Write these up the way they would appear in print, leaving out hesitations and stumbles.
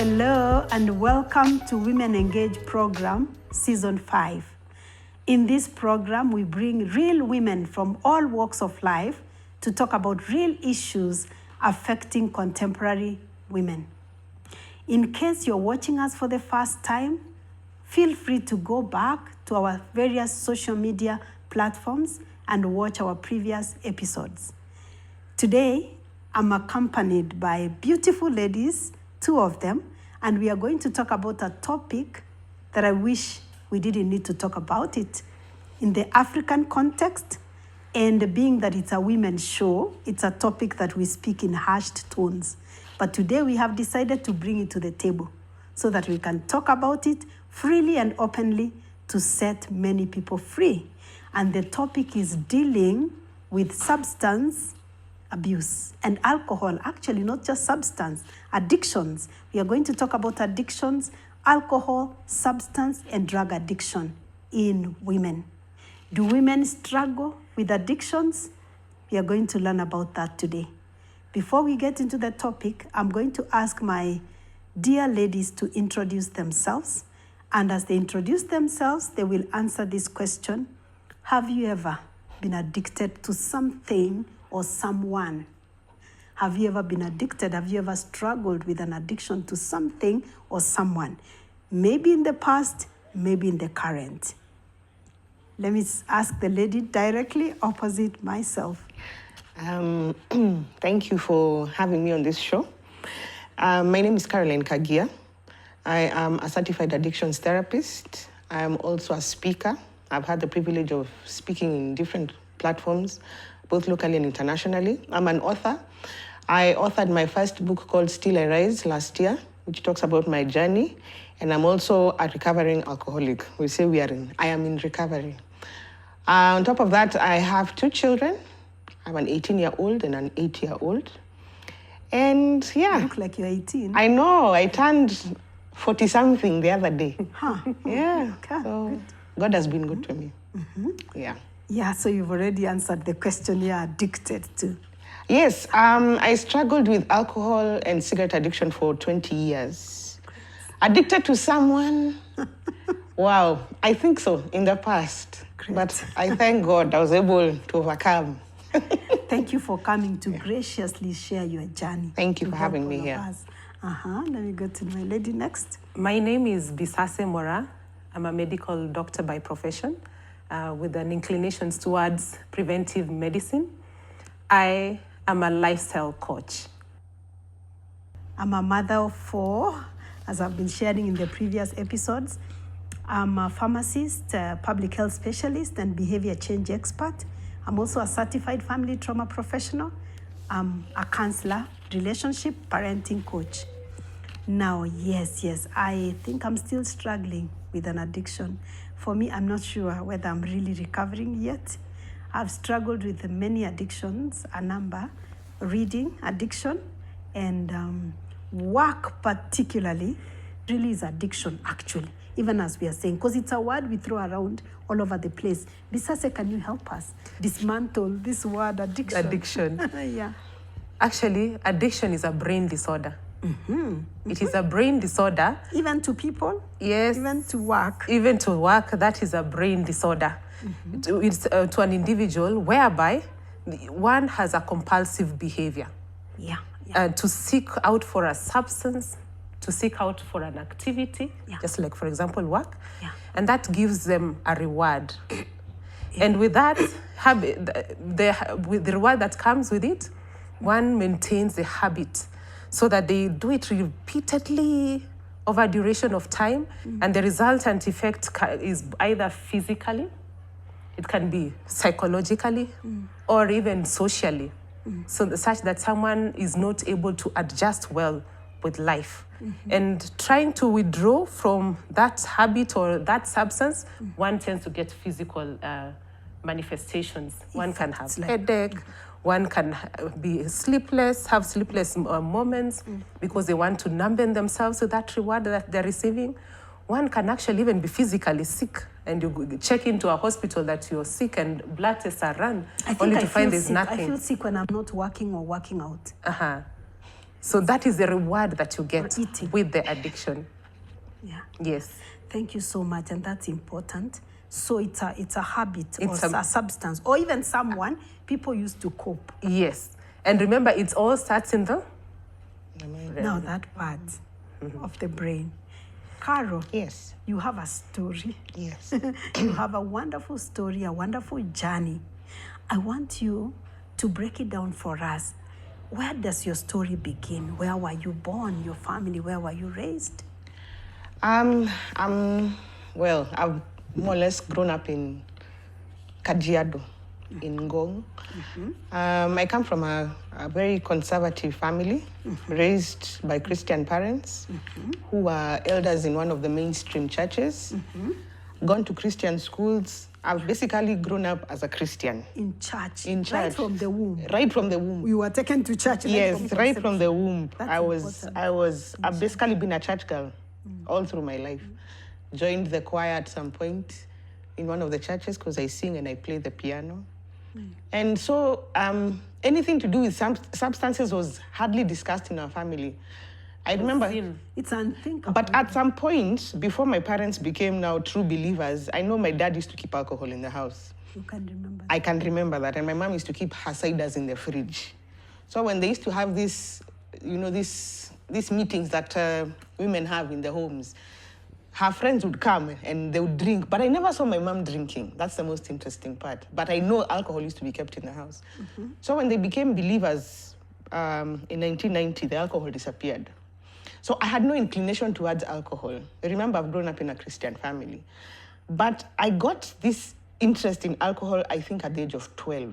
Hello and welcome to Women Engage program, Season 5. In this program, we bring real women from all walks of life to talk about real issues affecting contemporary women. In case you're watching us for the first time, feel free to go back to our various social media platforms and watch our previous episodes. Today, I'm accompanied by beautiful ladies, two of them, and we are going to talk about a topic that I wish we didn't need to talk about it. In the African context, and being that it's a women's show, it's a topic that we speak in hushed tones. But today we have decided to bring it to the table so that we can talk about it freely and openly to set many people free. And the topic is dealing with substance abuse and alcohol, actually not just substance, addictions. We are going to talk about addictions, alcohol, substance, and drug addiction in women. Do women struggle with addictions? We are going to learn about that today. Before we get into the topic, I'm going to ask my dear ladies to introduce themselves. And as they introduce themselves, they will answer this question. Have you ever been addicted to something or someone? Have you ever been addicted? Have you ever struggled with an addiction to something or someone? Maybe in the past, maybe in the current. Let me ask the lady directly opposite myself. Thank you for having me on this show. My name is Caroline Kagia. I am a certified addictions therapist. I am also a speaker. I've had the privilege of speaking in different platforms, both locally and internationally. I'm an author. I authored my first book called Still I Rise last year, which talks about my journey. And I'm also a recovering alcoholic. We say I am in recovery. On top of that, I have two children. I have an 18-year-old and an 8-year-old. And yeah. You look like you're 18. I know. I turned 40-something the other day. Huh. Yeah. Okay. So Good. God has been good to me. Mm-hmm. Yeah. Yeah, so you've already answered the question you're addicted to. Yes, I struggled with alcohol and cigarette addiction for 20 years. Addicted to someone? Wow, I think so, in the past. Great. But I thank God I was able to overcome. Thank you for coming to graciously share your journey. Thank you for having me here. Let me go to my lady next. My name is Bisase Mora. I'm a medical doctor by profession with an inclinations towards preventive medicine. I am a lifestyle coach. I'm a mother of 4, as I've been sharing in the previous episodes. I'm a pharmacist, a public health specialist, and behavior change expert. I'm also a certified family trauma professional. I'm a counselor, relationship, parenting coach. Now, yes, I think I'm still struggling with an addiction. For me, I'm not sure whether I'm really recovering yet. I've struggled with many addictions, a number, reading addiction, and work particularly really is addiction, actually, even as we are saying, because it's a word we throw around all over the place. Bisase, can you help us dismantle this word addiction? Addiction. Yeah. Actually, addiction is a brain disorder. Mm-hmm. It is a brain disorder. Even to people? Yes. Even to work? Even to work, that is a brain disorder. Mm-hmm. It's to an individual whereby one has a compulsive behavior. Yeah. To seek out for a substance, to seek out for an activity, just like, for example, work. Yeah. And that gives them a reward. And with that, with the reward that comes with it, one maintains the habit so that they do it repeatedly over a duration of time. And the resultant effect is either physically, it can be psychologically, or even socially. So such that someone is not able to adjust well with life. And trying to withdraw from that habit or that substance, one tends to get physical manifestations. One can have headache, one can be sleepless, have sleepless moments because they want to numb themselves to that reward that they're receiving. One can actually even be physically sick and you check into a hospital that you're sick and blood tests are run only to find there's nothing. I feel sick when I'm not working or working out. So that is the reward that you get For eating. with the addiction. Yeah. Yes. Thank you so much, and that's important. So it's a habit It's or a substance, or even someone people used to cope. Yes. And remember, it all starts in the... Now that part of the brain. Carol, Yes. you have a story. Yes. You have a wonderful story, a wonderful journey. I want you to break it down for us. Where does your story begin? Where were you born? Your family, where were you raised? Well, I've more or less grown up in Kajiado, in Ngong. I come from a very conservative family, raised by Christian parents who were elders in one of the mainstream churches, gone to Christian schools. I've basically grown up as a Christian. In church. In church. Right from the womb. Right from the womb. You were taken to church. Yes, right from the womb. That's I've basically been a church girl all through my life. Joined the choir at some point in one of the churches because I sing and I play the piano. And so anything to do with substances was hardly discussed in our family. I remember, It's unthinkable. but at some point, before my parents became now true believers, I know my dad used to keep alcohol in the house. You can remember. I can remember that. And my mom used to keep her ciders in the fridge. So when they used to have this, these meetings that women have in the homes, her friends would come and they would drink. But I never saw my mom drinking. That's the most interesting part. But I know alcohol used to be kept in the house. So when they became believers in 1990, the alcohol disappeared. So I had no inclination towards alcohol. Remember, I've grown up in a Christian family. But I got this interest in alcohol, I think, at the age of 12.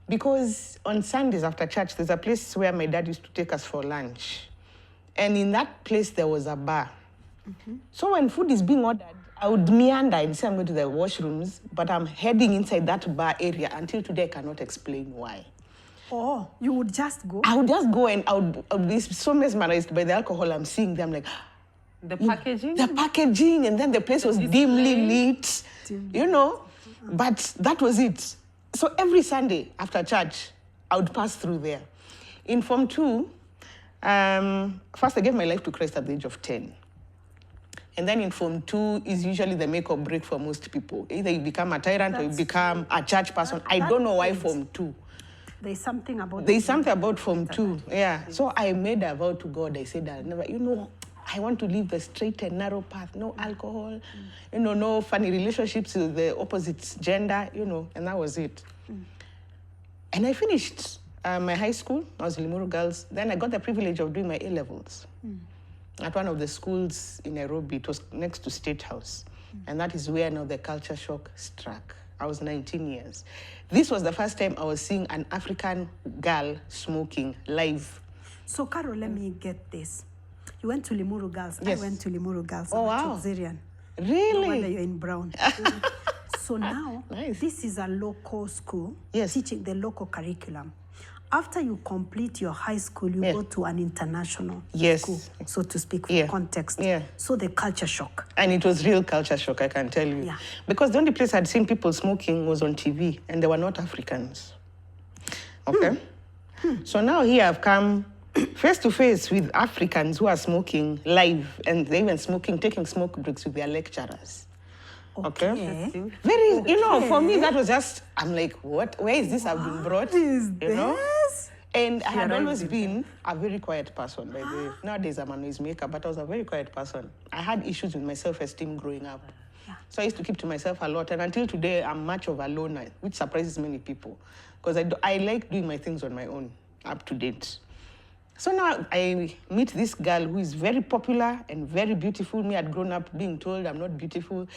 Because on Sundays after church, there's a place where my dad used to take us for lunch. And in that place, there was a bar. So when food is being ordered, I would meander and say I'm going to the washrooms, but I'm heading inside that bar area. Until today, I cannot explain why. Oh, you would just go? I would just go and I would be so mesmerized by the alcohol I'm seeing there. I'm like, The packaging? the packaging, and then the place was dimly lit, but that was it. So every Sunday after church, I would pass through there. In Form 2, first I gave my life to Christ at the age of 10. And then in Form 2 is usually the make or break for most people. Either you become a tyrant or you become a church person. I don't know why Form 2. There's something about Form 2, yeah. So I made a vow to God. I said, I'll never, I want to live the straight and narrow path. No alcohol, no funny relationships with the opposite gender, and that was it. And I finished my high school. I was Limuru Girls. Then I got the privilege of doing my A-levels at one of the schools in Nairobi. It was next to State House. And that is where now the culture shock struck. I was 19 years. This was the first time I was seeing an African girl smoking live. So, Carol, let me get this. You went to Limuru Girls. Yes. I went to Limuru Girls. Oh, wow. Auxilian. Really? No wonder you're in Brown. So now, Nice. this is a local school, Yes. teaching the local curriculum. After you complete your high school, you go to an international Yes. school, so to speak, for Yeah. context. Yeah. So the culture shock. And it was real culture shock, I can tell you. Yeah. Because the only place I'd seen people smoking was on TV, and they were not Africans. Okay? So now here I've come face to face with Africans who are smoking live, and they're even taking smoke breaks with their lecturers. Okay? Very, for me, that was just, I'm like, what? Where is this I've been brought? Is this? And I had always been a very quiet person, by the way. Nowadays, I'm a noisemaker, but I was a very quiet person. I had issues with my self-esteem growing up. Yeah. So I used to keep to myself a lot. And until today, I'm much of a loner, which surprises many people. Because I like doing my things on my own, up to date. So now I meet this girl who is very popular and very beautiful. Me, I'd grown up being told I'm not beautiful.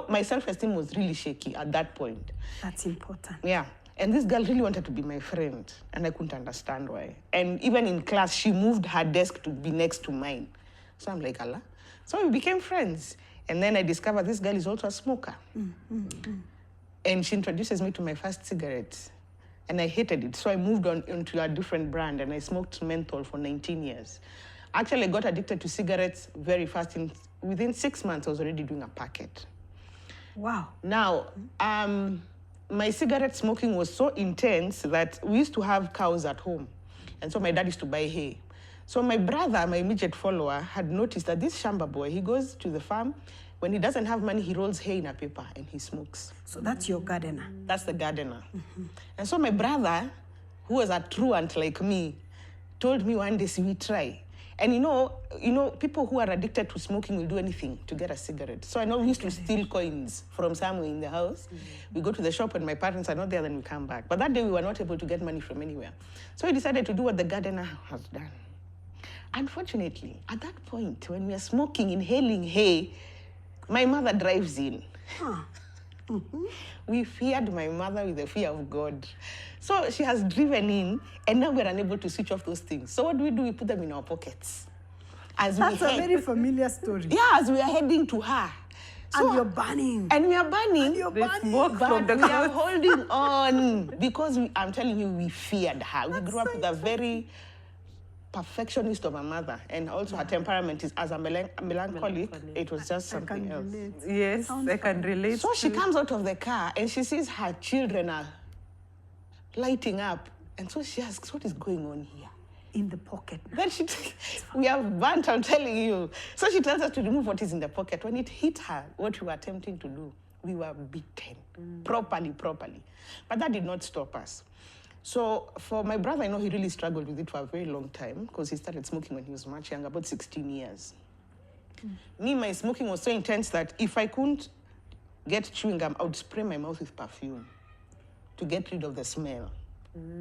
My self-esteem was really shaky at that point. That's important. Yeah. And this girl really wanted to be my friend, and I couldn't understand why. And even in class, she moved her desk to be next to mine. So I'm like, Allah. So we became friends. And then I discovered this girl is also a smoker. And she introduces me to my first cigarette. And I hated it. So I moved on into a different brand, and I smoked menthol for 19 years. Actually, I got addicted to cigarettes very fast. Within 6 months, I was already doing a packet. Wow. Now, my cigarette smoking was so intense that we used to have cows at home. And so my dad used to buy hay. So my brother, my immediate follower, had noticed that this Shamba boy, he goes to the farm. When he doesn't have money, he rolls hay in a paper and he smokes. So that's your gardener. That's the gardener. And so my brother, who was a truant like me, told me one day, see, we try. And you know, people who are addicted to smoking will do anything to get a cigarette. So I know we used to steal coins from somewhere in the house. We go to the shop when my parents are not there, then we come back. But that day we were not able to get money from anywhere. So we decided to do what the gardener has done. Unfortunately, at that point, when we are smoking, inhaling hay, my mother drives in. We feared my mother with the fear of God. So she has driven in, and now we're unable to switch off those things. So what do? We put them in our pockets. That's a very familiar story. Yeah, as we are heading to her. So, and you're burning. And we are burning. And you're burning. Smoke from the we are holding on because I'm telling you, we feared her. We grew up with a very perfectionist of a mother, and also her temperament is as a melancholic. It was just something else. Yes, I can relate. So she comes out of the car and she sees her children are lighting up, and so she asks, "What is going on here?" In the pocket. Then we have burnt, I'm telling you. So she tells us to remove what is in the pocket. When it hit her, what we were attempting to do, we were beaten properly. But that did not stop us. So for my brother, I know he really struggled with it for a very long time because he started smoking when he was much younger, about 16 years. Me, my smoking was so intense that if I couldn't get chewing gum, I would spray my mouth with perfume to get rid of the smell.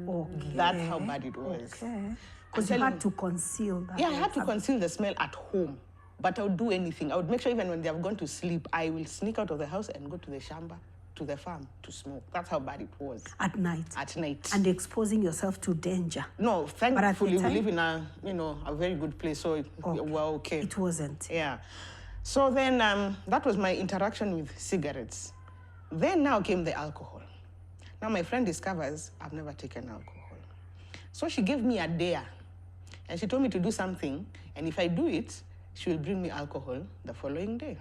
Okay. That's how bad it was. Okay. Because you had to conceal that. Yeah, I had to conceal the smell at home. But I would do anything. I would make sure even when they have gone to sleep, I will sneak out of the house and go to the shamba, to the farm, to smoke. That's how bad it was. At night? At night. And exposing yourself to danger? No, thankfully, we live in a very good place, so we're okay. It wasn't? Yeah. So then that was my interaction with cigarettes. Then now came the alcohol. Now my friend discovers I've never taken alcohol. So she gave me a dare. And she told me to do something, and if I do it, she will bring me alcohol the following day.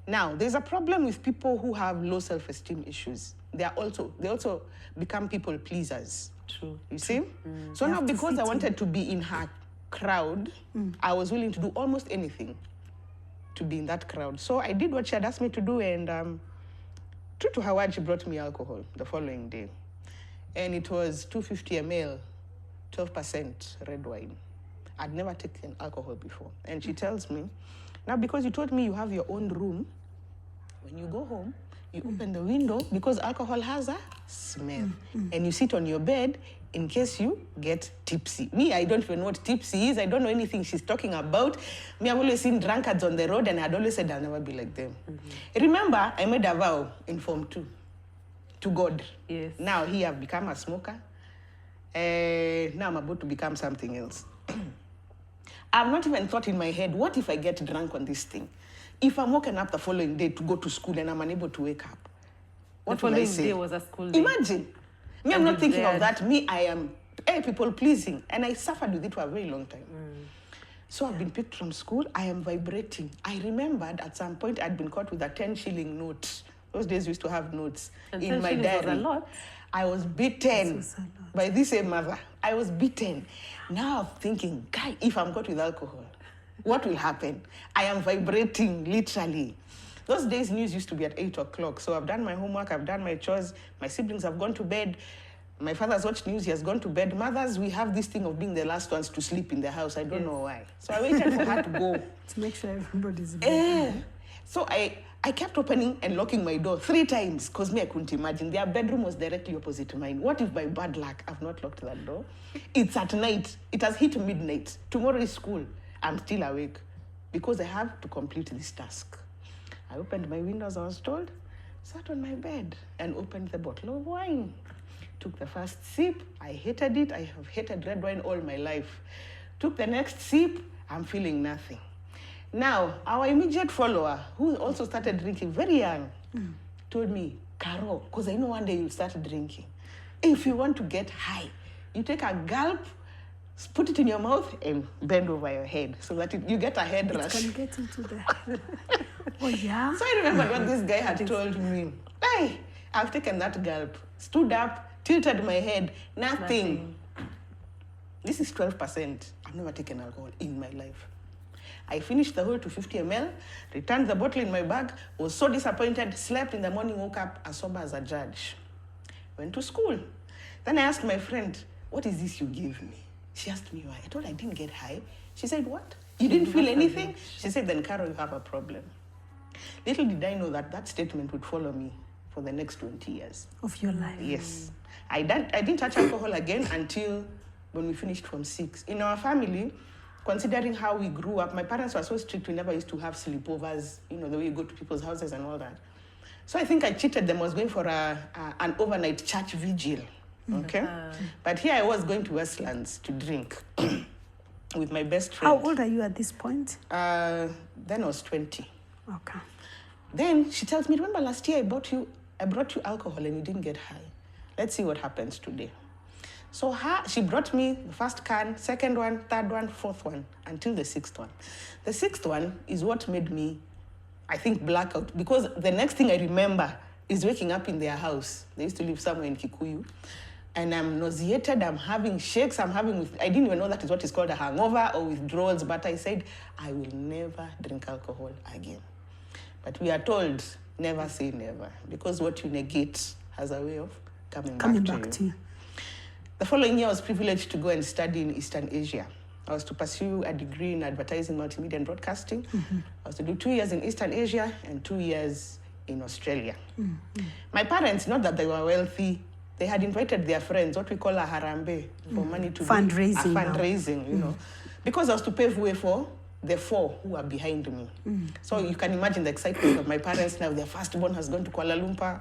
Now, there's a problem with people who have low self-esteem issues. They also become people pleasers. True. You see? So now, because I wanted to be in her crowd, I was willing to do almost anything to be in that crowd. So I did what she had asked me to do, and true to her word, she brought me alcohol the following day. And it was 250 ml, 12% red wine. I'd never taken alcohol before. And she tells me, now because you told me you have your own room, when you go home, you open the window because alcohol has a smell. And you sit on your bed in case you get tipsy. Me, I don't even know what tipsy is. I don't know anything she's talking about. Me, I've always seen drunkards on the road, and I'd always said I'll never be like them. Remember, I made a vow in Form 2 to God. Yes. Now here I've become a smoker. Now I'm about to become something else. I've not even thought in my head, what if I get drunk on this thing? If I'm woken up the following day to go to school and I'm unable to wake up, what will I say? The following day was a school day. Imagine. Me, I'm not thinking of that. Me, I am people pleasing. And I suffered with it for a very long time. So I've been picked from school. I am vibrating. I remembered at some point I'd been caught with a 10-shilling note. Those days we used to have notes and in my diary. Was a lot. I was beaten by this same mother. I was beaten. Now I'm thinking, guy, if I'm caught with alcohol, what will happen? I am vibrating, literally. Those days, news used to be at 8 o'clock. So I've done my homework, I've done my chores. My siblings have gone to bed. My father's watched news, he has gone to bed. Mothers, we have this thing of being the last ones to sleep in the house. I don't know why. So I waited for her to go. To make sure everybody's in bed. So I kept opening and locking my door 3 times because me, I couldn't imagine. Their bedroom was directly opposite to mine. What if by bad luck, I've not locked that door? It's at night. It has hit midnight. Tomorrow is school. I'm still awake because I have to complete this task. I opened my windows, I was told, sat on my bed and opened the bottle of wine. Took the first sip. I hated it. I have hated red wine all my life. Took the next sip. I'm feeling nothing. Now, our immediate follower, who also started drinking very young, told me, Caro, because I know one day you'll start drinking. If you want to get high, you take a gulp, put it in your mouth, and bend over your head so that you get a head rush. It can get into the... Oh, yeah? So I remember what this guy had told me. Hey, I've taken that gulp, stood up, tilted my head, nothing. This is 12%. I've never taken alcohol in my life. I finished the whole 250 ml, returned the bottle in my bag, was so disappointed, slept in the morning, woke up as sober as a judge. Went to school. Then I asked my friend, what is this you gave me? She asked me why. I told her I didn't get high. She said, what? You didn't feel anything? She said, then Carol, you have a problem. Little did I know that that statement would follow me for the next 20 years. Of your life? Yes. I didn't touch alcohol again until when we finished Form 6. In our family, considering how we grew up, my parents were so strict, we never used to have sleepovers, you know, the way you go to people's houses and all that. So I think I cheated them. I was going for an overnight church vigil, okay? But here I was going to Westlands to drink with my best friend. How old are you at this point? Then I was 20. Okay. Then she tells me, remember last year I brought you alcohol and you didn't get high. Let's see what happens today. So she brought me the first can, second one, third one, fourth one, until the sixth one. The sixth one is what made me, I think, blackout, because the next thing I remember is waking up in their house. They used to live somewhere in Kikuyu. And I'm nauseated, I'm having shakes, I didn't even know that is what is called a hangover or withdrawals, but I said, I will never drink alcohol again. But we are told, never say never, because what you negate has a way of coming back to you. The following year, I was privileged to go and study in Eastern Asia. I was to pursue a degree in advertising, multimedia, and broadcasting. Mm-hmm. I was to do 2 years in Eastern Asia and 2 years in Australia. Mm-hmm. My parents, not that they were wealthy, they had invited their friends, what we call a harambe, for money to fundraising. Do a fundraising, you know, because I was to pave way for the 4 who are behind me. So you can imagine the excitement of my parents now. Their firstborn has gone to Kuala Lumpur.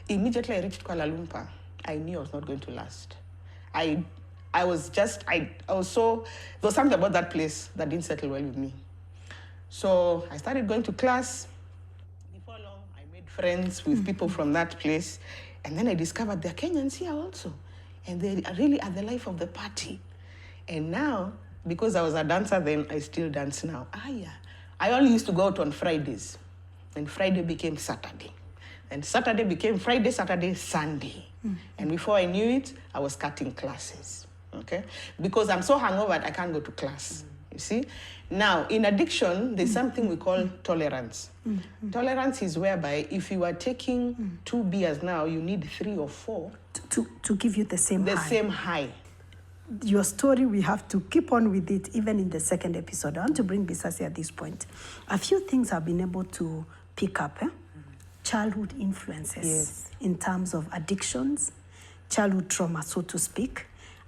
Immediately I reached Kuala Lumpur, I knew I was not going to last. There was something about that place that didn't settle well with me. So I started going to class. Before long, I made friends with people from that place. And then I discovered there are Kenyans here also. And they really are the life of the party. And now, because I was a dancer then, I still dance now. I only used to go out on Fridays. And Friday became Saturday. And Saturday became Friday, Saturday, Sunday. And before I knew it, I was cutting classes, okay? Because I'm so hungover, I can't go to class, you see? Now, in addiction, there's something we call tolerance. Tolerance is whereby if you are taking 2 beers now, you need 3 or 4 to give you the same high. Your story, we have to keep on with it even in the second episode. I want to bring Bisasi at this point. A few things I've been able to pick up, childhood influences in terms of addictions, childhood trauma, so to speak.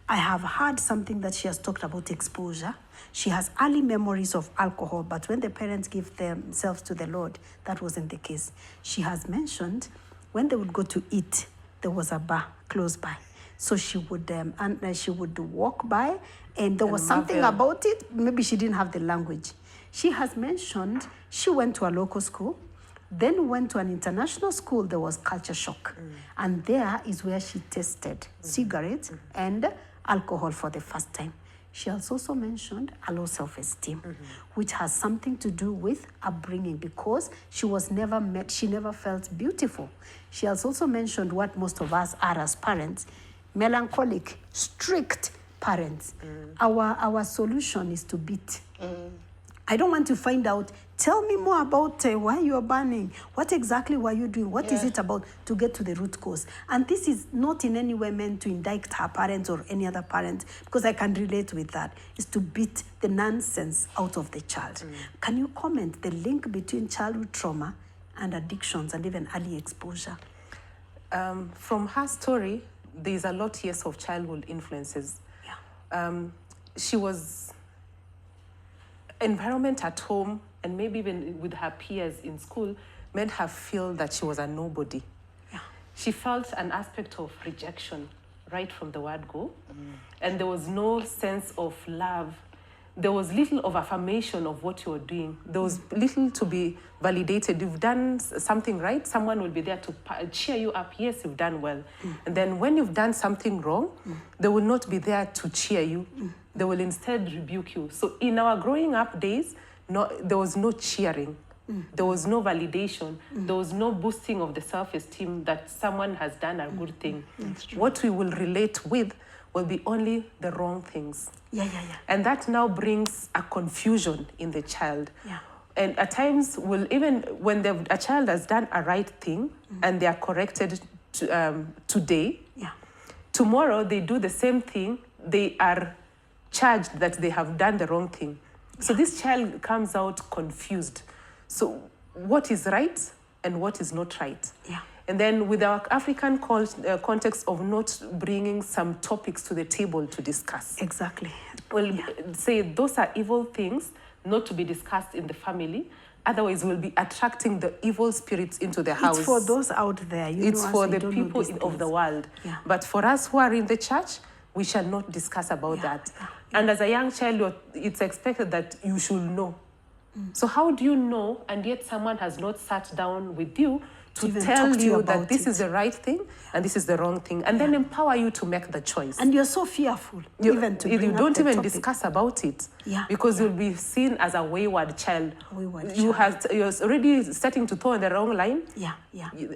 I have heard something that she has talked about exposure. She has early memories of alcohol, but when the parents give themselves to the Lord, that wasn't the case. She has mentioned when they would go to eat, there was a bar close by. So she would walk by, and there was something about it. Maybe she didn't have the language. She has mentioned she went to a local school, then went to an international school. There was culture shock. And there is where she tasted cigarettes and alcohol for the first time. She has also mentioned a low self-esteem, which has something to do with upbringing, because she never felt beautiful. She has also mentioned what most of us are as parents, melancholic, strict parents. Our solution is to beat. I don't want to find out, tell me more about why you are burning. What exactly were you doing? What is it about, to get to the root cause? And this is not in any way meant to indict her parents or any other parent, because I can relate with that. It's to beat the nonsense out of the child. Can you comment the link between childhood trauma and addictions and even early exposure? From her story, there's a lot, of childhood influences. She was environment at home and maybe even with her peers in school made her feel that she was a nobody. She felt an aspect of rejection right from the word go. And there was no sense of love. There was little of affirmation of what you were doing. There was little to be validated. You've done something right, someone will be there to cheer you up. Yes, you've done well. And then when you've done something wrong, they will not be there to cheer you. They will instead rebuke you. So in our growing up days, there was no cheering. There was no validation. There was no boosting of the self-esteem that someone has done a good thing. What we will relate with will be only the wrong things. Yeah. And that now brings a confusion in the child. Yeah. And at times, even when a child has done a right thing and they are corrected today, Yeah. tomorrow they do the same thing, they are charged that they have done the wrong thing. So this child comes out confused. So what is right and what is not right? Yeah. And then with our African context of not bringing some topics to the table to discuss. Exactly. We'll say those are evil things not to be discussed in the family. Otherwise, we'll be attracting the evil spirits into the house. It's for those out there. It's for the people of the world. Yeah. But for us who are in the church, we shall not discuss about that. Yeah. And as a young child, it's expected that you should know. So how do you know, and yet someone has not sat down with you to tell you that this is the right thing and this is the wrong thing, and then empower you to make the choice? And you're so fearful, even to bring you up don't the even topic. discuss about it, Yeah, because you'll be seen as a wayward child. You're already starting to throw on the wrong line. Yeah.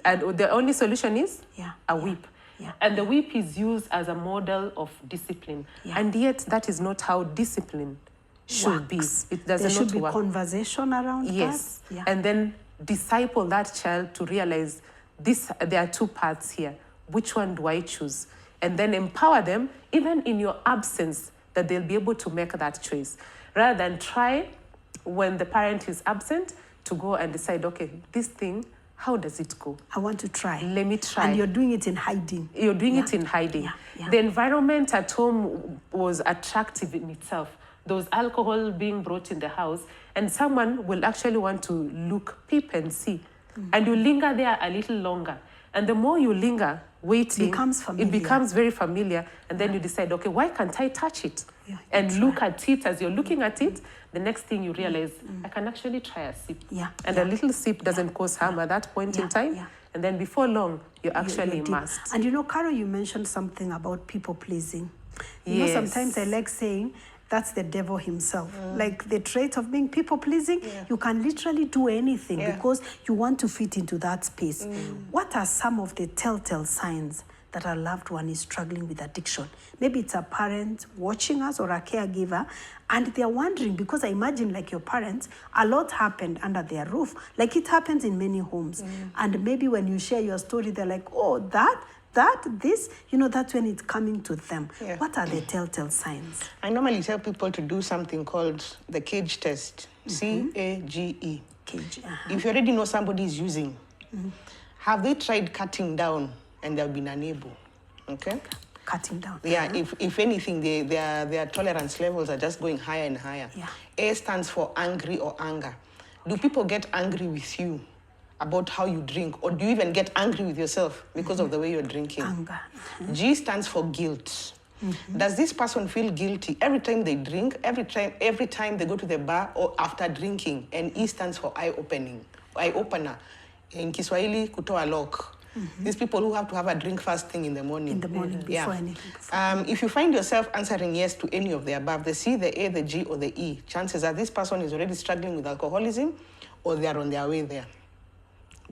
And the only solution is a whip. Yeah. And the whip is used as a model of discipline. Yeah. And yet that is not how discipline should be. It does there not should be work. Conversation around Yes. that. Yeah. And then disciple that child to realize there are two paths here. Which one do I choose? And then empower them, even in your absence, that they'll be able to make that choice. Rather than try, when the parent is absent, to go and decide, okay, this thing, how does it go? I want to try. Let me try. And you're doing it in hiding. You're doing it in hiding. Yeah. The environment at home was attractive in itself. There was alcohol being brought in the house, and someone will actually want to look, peep, and see. And you linger there a little longer. And the more you linger, waiting, it becomes very familiar. And then you decide, okay, why can't I touch it? And look at it. As you're looking at it, the next thing you realize, I can actually try a sip. And a little sip doesn't cause harm at that point in time. And then before long, you're actually immersed. And you know, Carol, you mentioned something about people pleasing. You know, sometimes I like saying, that's the devil himself. Like the trait of being people pleasing, you can literally do anything because you want to fit into that space. What are some of the telltale signs that a loved one is struggling with addiction? Maybe it's a parent watching us or a caregiver, and they're wondering, because I imagine, like your parents, a lot happened under their roof. Like it happens in many homes. And maybe when you share your story, they're like, oh, this, you know, that's when it's coming to them. What are the telltale signs? I normally tell people to do something called the CAGE test. CAGE. CAGE. If you already know somebody is using, have they tried cutting down and they've been unable? Okay? Cutting down. Yeah, if anything, their tolerance levels are just going higher and higher. A stands for angry or anger. Do people get angry with you about how you drink, or do you even get angry with yourself because of the way you're drinking? Anger. G stands for guilt. Does this person feel guilty every time they drink, every time they go to the bar or after drinking? And E stands for eye opener. In Kiswahili, kutoa lock. These people who have to have a drink first thing in the morning. In the morning, before anything. If you find yourself answering yes to any of the above, the C, the A, the G, or the E, chances are this person is already struggling with alcoholism or they are on their way there.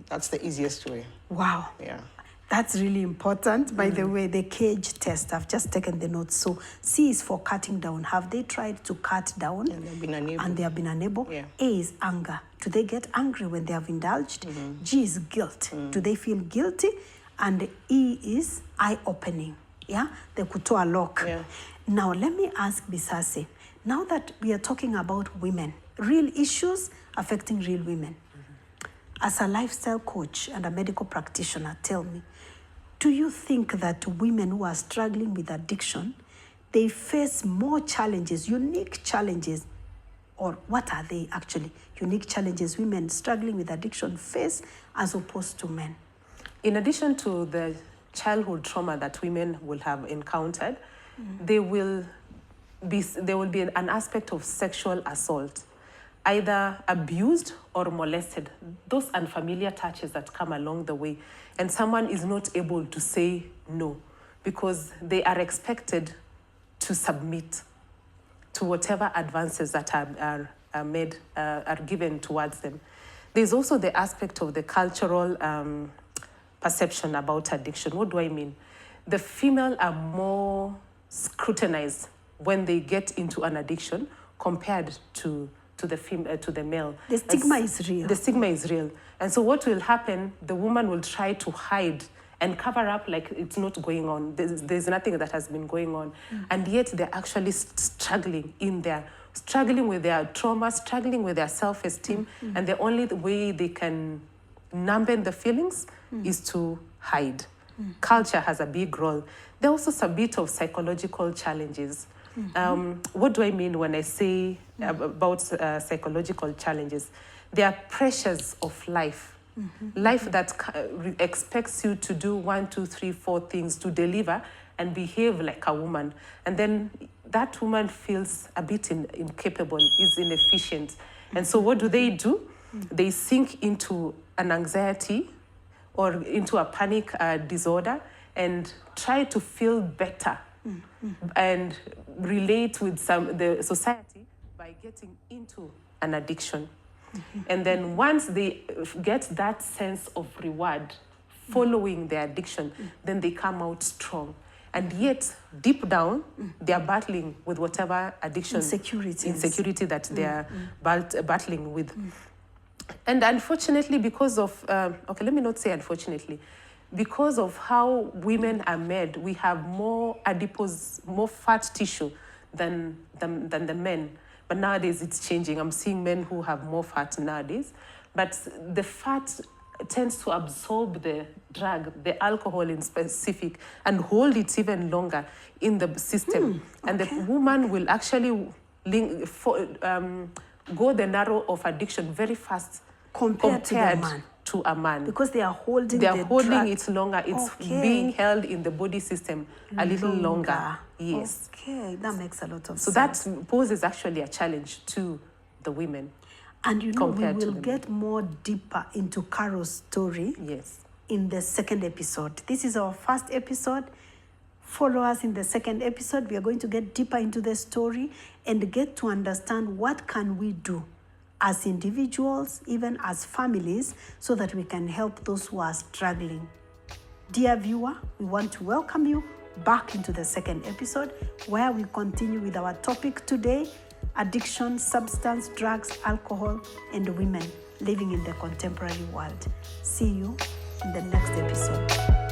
That's the easiest way. Wow. Yeah. That's really important. By the way, the CAGE test, I've just taken the notes. So C is for cutting down. Have they tried to cut down? And they've been unable. And they have been unable. Yeah. A is anger. Do they get angry when they have indulged? G is guilt. Do they feel guilty? And E is eye-opening. Yeah? The kutoa lock. Yeah. Now, let me ask Bisase, now that we are talking about women, real issues affecting real women, as a lifestyle coach and a medical practitioner, tell me, do you think that women who are struggling with addiction, they face more challenges, unique challenges, or what are they actually, unique challenges women struggling with addiction face as opposed to men? In addition to the childhood trauma that women will have encountered, there will be an aspect of sexual assault, either abused or molested, those unfamiliar touches that come along the way. And someone is not able to say no because they are expected to submit to whatever advances that are made, are given towards them. There's also the aspect of the cultural perception about addiction. What do I mean? The female are more scrutinized when they get into an addiction compared to the male. The stigma is real. The stigma is real. And so what will happen, the woman will try to hide and cover up like it's not going on. There's nothing that has been going on. And yet they're actually struggling in there, struggling with their trauma, struggling with their self-esteem. And the only way they can numb the feelings is to hide. Culture has a big role. There are also a bit of psychological challenges. What do I mean when I say about psychological challenges? There are pressures of life. Life that expects you to do 1, 2, 3, 4 things, to deliver and behave like a woman. And then that woman feels a bit incapable, is inefficient. And so what do? They sink into an anxiety or into a panic disorder and try to feel better and relate with the society by getting into an addiction. And then once they get that sense of reward following their addiction, then they come out strong. And yet, deep down, they are battling with whatever addiction, insecurity that they are battling with. And unfortunately, because of, let me not say unfortunately, because of how women are made, we have more adipose, more fat tissue than the men. But nowadays it's changing. I'm seeing men who have more fat nowadays. But the fat tends to absorb the drug, the alcohol in specific, and hold it even longer in the system. And the woman will actually go the narrow of addiction very fast compared to a man. Because they are holding it longer. It's being held in the body system a little longer. Yes. Okay, that makes a lot of sense. So that poses actually a challenge to the women. And we will get more deeper into Carol's story in the second episode. This is our first episode. Follow us in the second episode. We are going to get deeper into the story and get to understand what can we do as individuals, even as families, so that we can help those who are struggling. Dear viewer, we want to welcome you back into the second episode, where we continue with our topic today: addiction, substance, drugs, alcohol, and women living in the contemporary world. See you in the next episode.